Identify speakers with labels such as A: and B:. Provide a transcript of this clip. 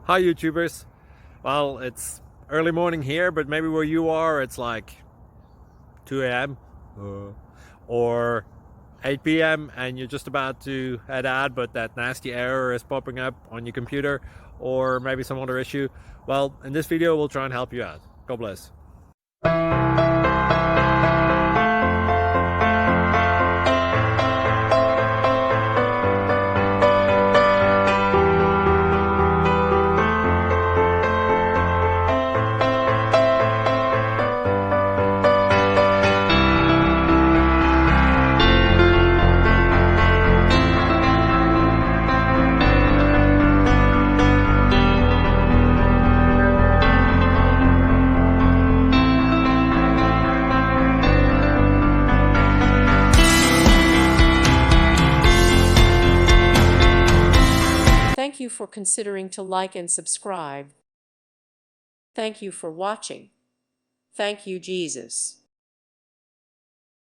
A: Hi YouTubers. Well, it's early morning here, but maybe where you are it's like 2 a.m. or 8 p.m. and you're just about to head out, but that nasty error is popping up on your computer, or maybe some other issue. Well, in this video we'll try and help you out. God bless.
B: Thank you for considering to like and subscribe. Thank you for watching. Thank you, Jesus.